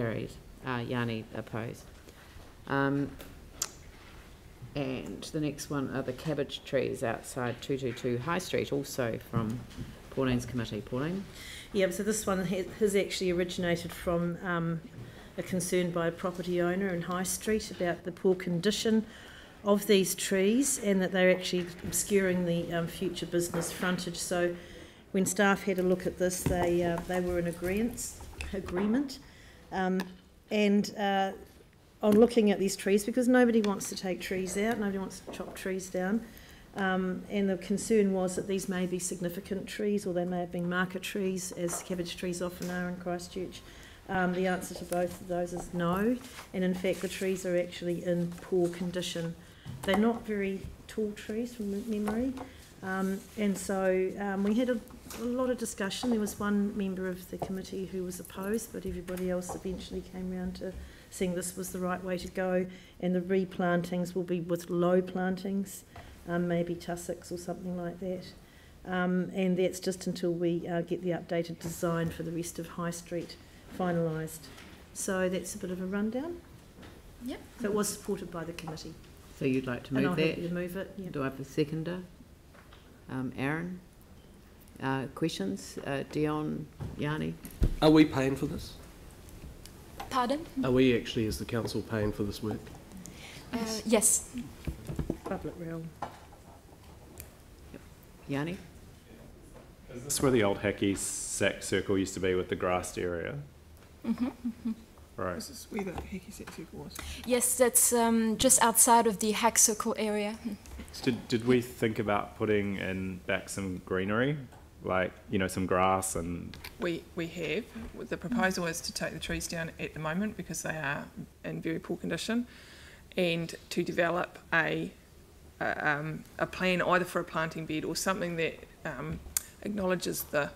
Carried. Yanni opposed. And the next one are the cabbage trees outside 222 High Street, also from Pauline's committee. Pauline? Yeah, so this one has actually originated from a concern by a property owner in High Street about the poor condition of these trees and that they're actually obscuring the future business frontage. So when staff had a look at this, they were in agreement. On looking at these trees, because nobody wants to take trees out, nobody wants to chop trees down, and the concern was that these may be significant trees or they may have been marker trees, as cabbage trees often are in Christchurch. The answer to both of those is no, and in fact the trees are actually in poor condition. They're not very tall trees from memory, and so we had a lot of discussion. There was one member of the committee who was opposed, but everybody else eventually came round to seeing this was the right way to go, and the replantings will be with low plantings, maybe tussocks or something like that. And that's just until we get the updated design for the rest of High Street finalised. So that's a bit of a rundown. Yeah. So it was supported by the committee. So you'd like to move and I'm that? happy to move it. Yeah. Do I have a seconder? Aaron? Questions? Dion? Yanni? Are we paying for this? Pardon? Are we actually, as the council, paying for this work? Yes. Public realm. Yanni? Is this where the old hacky sack circle used to be with the grassed area? Right. This is where the hacky sack circle was. Yes, that's just outside of the hack circle area. Did we think about putting in back some greenery, like, you know, some grass and... We have. The proposal is to take the trees down at the moment because they are in very poor condition, and to develop a plan either for a planting bed or something that acknowledges the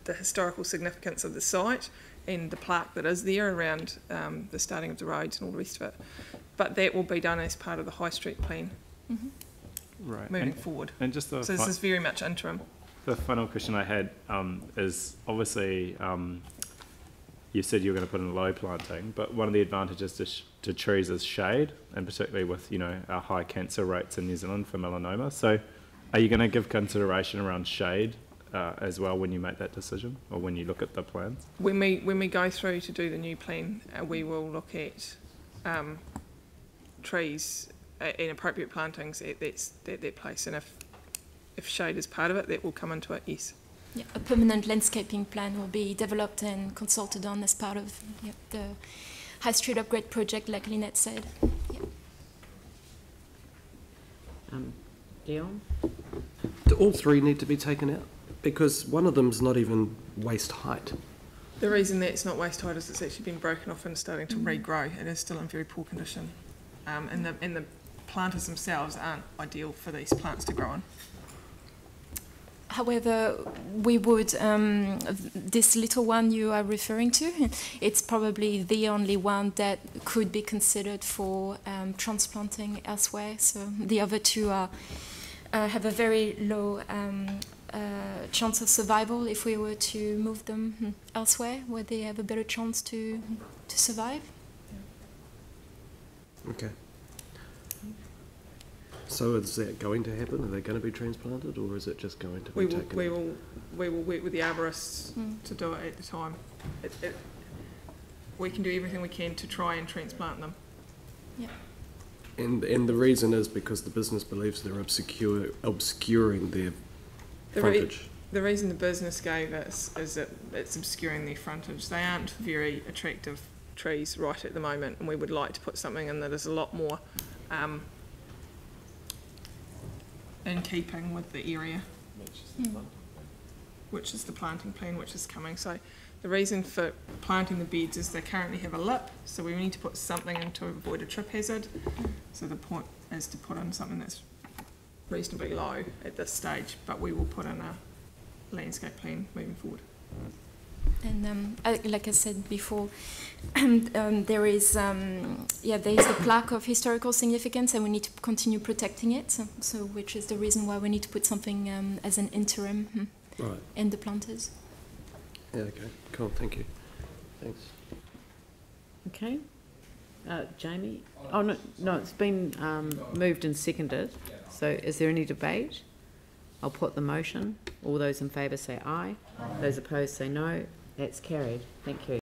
historical significance of the site and the plaque that is there around the starting of the roads and all the rest of it. But that will be done as part of the High Street plan right. moving forward. And just so this is very much interim. The final question I had is obviously you said you were going to put in low planting, but one of the advantages to trees is shade, and particularly with, you know, our high cancer rates in New Zealand for melanoma. So are you going to give consideration around shade as well when you make that decision, or when you look at the plans? When we go through to do the new plan, we will look at trees and appropriate plantings at that place, and if shade is part of it, that will come into it, yes. Yeah, a permanent landscaping plan will be developed and consulted on as part of the High Street upgrade project, like Lynette said. Yeah. Dion? Do all three need to be taken out? Because one of them's not even waist height. The reason that it's not waist height is it's actually been broken off and starting to regrow. It is still in very poor condition. And the planters themselves aren't ideal for these plants to grow on. However, we would, this little one you are referring to, it's probably the only one that could be considered for transplanting elsewhere. So the other two are, have a very low chance of survival if we were to move them elsewhere, where they have a better chance to survive. Okay. So is that going to happen? Are they going to be transplanted, or is it just going to be taken? We will work with the arborists to do it at the time. We can do everything we can to try and transplant them. Yeah. And the reason is because the business believes they're obscuring their frontage. The reason the business gave us is that it's obscuring their frontage. They aren't very attractive trees right at the moment, and we would like to put something in that is a lot more in keeping with the area, which is the planting plan which is coming. So the reason for planting the beds is they currently have a lip, so we need to put something in to avoid a trip hazard. So the point is to put in something that's reasonably low at this stage, but we will put in a landscape plan moving forward. And like I said before, there is the plaque of historical significance, and we need to continue protecting it. So which is the reason why we need to put something as an interim in the planters. Yeah. Okay. Cool. Thank you. Thanks. Okay. Jamie? Oh, no, no, it's been moved and seconded. So is there any debate? I'll put the motion. All those in favour say aye. Those opposed say no. That's carried. Thank you.